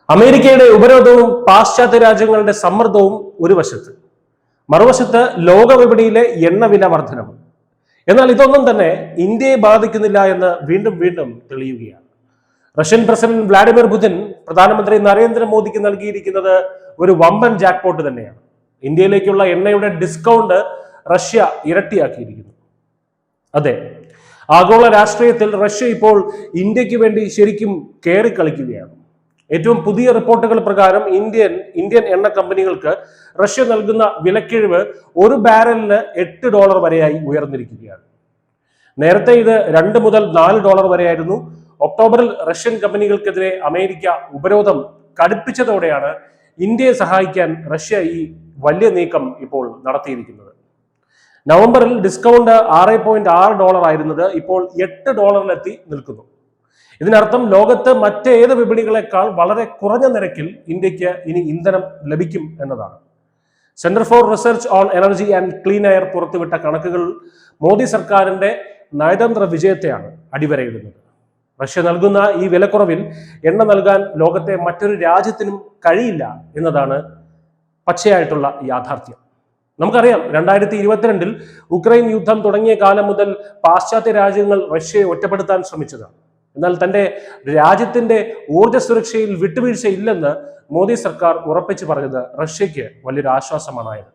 അമേരിക്കയുടെ ഉപരോധവും പാശ്ചാത്യ രാജ്യങ്ങളുടെ സമ്മർദ്ദവും ഒരു വശത്ത്, മറുവശത്ത് ലോക വിപണിയിലെ എണ്ണവില വർധനവും. എന്നാൽ ഇതൊന്നും തന്നെ ഇന്ത്യയെ ബാധിക്കുന്നില്ല എന്ന് വീണ്ടും വീണ്ടും തെളിയുകയാണ്. റഷ്യൻ പ്രസിഡന്റ് വ്ളാഡിമിർ പുടിൻ പ്രധാനമന്ത്രി നരേന്ദ്രമോദിക്ക് നൽകിയിരിക്കുന്നത് ഒരു വമ്പൻ ജാക്ക്പോട്ട് തന്നെയാണ്. ഇന്ത്യയിലേക്കുള്ള എണ്ണയുടെ ഡിസ്കൗണ്ട് റഷ്യ ഇരട്ടിയാക്കിയിരിക്കുന്നു. അതെ, ആഗോള രാഷ്ട്രീയത്തിൽ റഷ്യ ഇപ്പോൾ ഇന്ത്യക്ക് വേണ്ടി ശരിക്കും കളിക്കുകയാണ്. ഏറ്റവും പുതിയ റിപ്പോർട്ടുകൾ പ്രകാരം ഇന്ത്യൻ എണ്ണ കമ്പനികൾക്ക് റഷ്യ നൽകുന്ന വിലക്കിഴിവ് ഒരു ബാരലിന് $8 വരെയായി ഉയർന്നിരിക്കുകയാണ്. നേരത്തെ ഇത് $2 മുതൽ $4 വരെയായിരുന്നു. ഒക്ടോബറിൽ റഷ്യൻ കമ്പനികൾക്കെതിരെ അമേരിക്ക ഉപരോധം കടുപ്പിച്ചതോടെയാണ് ഇന്ത്യയെ സഹായിക്കാൻ റഷ്യ ഈ വലിയ നീക്കം ഇപ്പോൾ നടത്തിയിരിക്കുന്നത്. നവംബറിൽ ഡിസ്കൗണ്ട് $6.6 ആയിരുന്നത് ഇപ്പോൾ $8 നിൽക്കുന്നു. ഇതിനർത്ഥം ലോകത്ത് മറ്റേത് വിപണികളെക്കാൾ വളരെ കുറഞ്ഞ നിരക്കിൽ ഇന്ത്യക്ക് ഇനി ഇന്ധനം ലഭിക്കും എന്നതാണ്. Centre for research on energy and clean air പുറത്തുവിട്ട കണക്കുകൾ മോദി സർക്കാരിന്റെ നയതന്ത്ര വിജയത്തെയാണ് അടിവരയിടുന്നത്. റഷ്യ നൽകുന്ന ഈ വിലക്കുറവിൽ എണ്ണ നൽകാൻ ലോകത്തെ മറ്റൊരു രാജ്യത്തിനും കഴിയില്ല എന്നതാണ് പച്ചയായിട്ടുള്ള യാഥാർത്ഥ്യം. നമുക്കറിയാം, 2022 ഉക്രൈൻ യുദ്ധം തുടങ്ങിയ കാലം മുതൽ പാശ്ചാത്യ രാജ്യങ്ങൾ റഷ്യയെ ഒറ്റപ്പെടുത്താൻ ശ്രമിച്ചതാണ്. എന്നാൽ തന്റെ രാജ്യത്തിന്റെ ഊർജ്ജ സുരക്ഷയിൽ വിട്ടുവീഴ്ചയില്ലെന്ന് മോദി സർക്കാർ ഉറപ്പിച്ചു പറഞ്ഞത് റഷ്യക്ക് വലിയൊരു ആശ്വാസമാണായത്.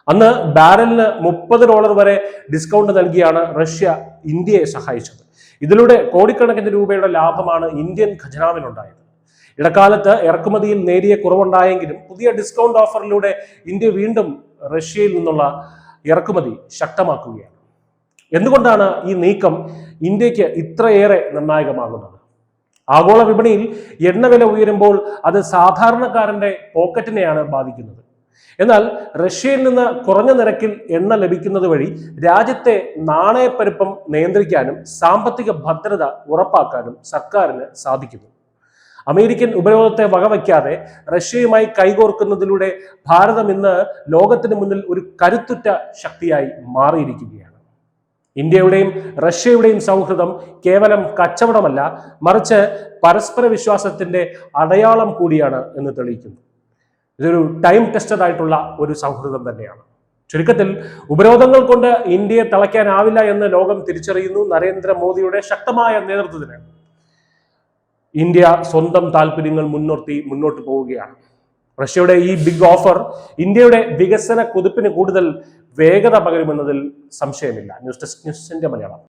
അന്ന് ബാരലിന് $30 വരെ ഡിസ്കൗണ്ട് നൽകിയാണ് റഷ്യ ഇന്ത്യയെ സഹായിച്ചത്. ഇതിലൂടെ കോടിക്കണക്കിന് രൂപയുടെ ലാഭമാണ് ഇന്ത്യൻ ഖജനാവിനുണ്ടായത്. ഇടക്കാലത്ത് ഇറക്കുമതിയിൽ നേരിയ കുറവുണ്ടായെങ്കിലും പുതിയ ഡിസ്കൗണ്ട് ഓഫറിലൂടെ ഇന്ത്യ വീണ്ടും റഷ്യയിൽ നിന്നുള്ള ഇറക്കുമതി ശക്തമാക്കുകയാണ്. എന്തുകൊണ്ടാണ് ഈ നീക്കം ഇന്ത്യക്ക് ഇത്രയേറെ നിർണായകമാകുന്നത്? ആഗോള വിപണിയിൽ എണ്ണവില ഉയരുമ്പോൾ അത് സാധാരണക്കാരന്റെ പോക്കറ്റിനെയാണ് ബാധിക്കുന്നത്. എന്നാൽ റഷ്യയിൽ നിന്ന് കുറഞ്ഞ നിരക്കിൽ എണ്ണ ലഭിക്കുന്നത് വഴി രാജ്യത്തെ നാണയപ്പെരുപ്പം നിയന്ത്രിക്കാനും സാമ്പത്തിക ഭദ്രത ഉറപ്പാക്കാനും സർക്കാരിന് സാധിക്കുന്നു. അമേരിക്കൻ ഉപരോധത്തെ വകവയ്ക്കാതെ റഷ്യയുമായി കൈകോർക്കുന്നതിലൂടെ ഭാരതം ഇന്ന് ലോകത്തിന് മുന്നിൽ ഒരു കരുത്തുറ്റ ശക്തിയായി മാറിയിരിക്കുകയാണ്. ഇന്ത്യയുടെയും റഷ്യയുടെയും സൗഹൃദം കേവലം കച്ചവടമല്ല, മറിച്ച് പരസ്പര വിശ്വാസത്തിന്റെ അടയാളം കൂടിയാണ് എന്ന് തെളിയിക്കുന്നു. ഇതൊരു ടൈം ടെസ്റ്റഡ് ആയിട്ടുള്ള ഒരു സൗഹൃദം തന്നെയാണ്. ചുരുക്കത്തിൽ, ഉപരോധങ്ങൾ കൊണ്ട് ഇന്ത്യയെ തളയ്ക്കാനാവില്ല എന്ന് ലോകം തിരിച്ചറിയുന്നു. നരേന്ദ്രമോദിയുടെ ശക്തമായ നേതൃത്വത്തിന് ഇന്ത്യ സ്വന്തം താല്പര്യങ്ങൾ മുന്നോട്ട് പോവുകയാണ്. റഷ്യയുടെ ഈ ബിഗ് ഓഫർ ഇന്ത്യയുടെ വികസന കുതിപ്പിന് കൂടുതൽ വേഗത പകരുമെന്നതിൽ സംശയമില്ല. News desk, news India Malayalam.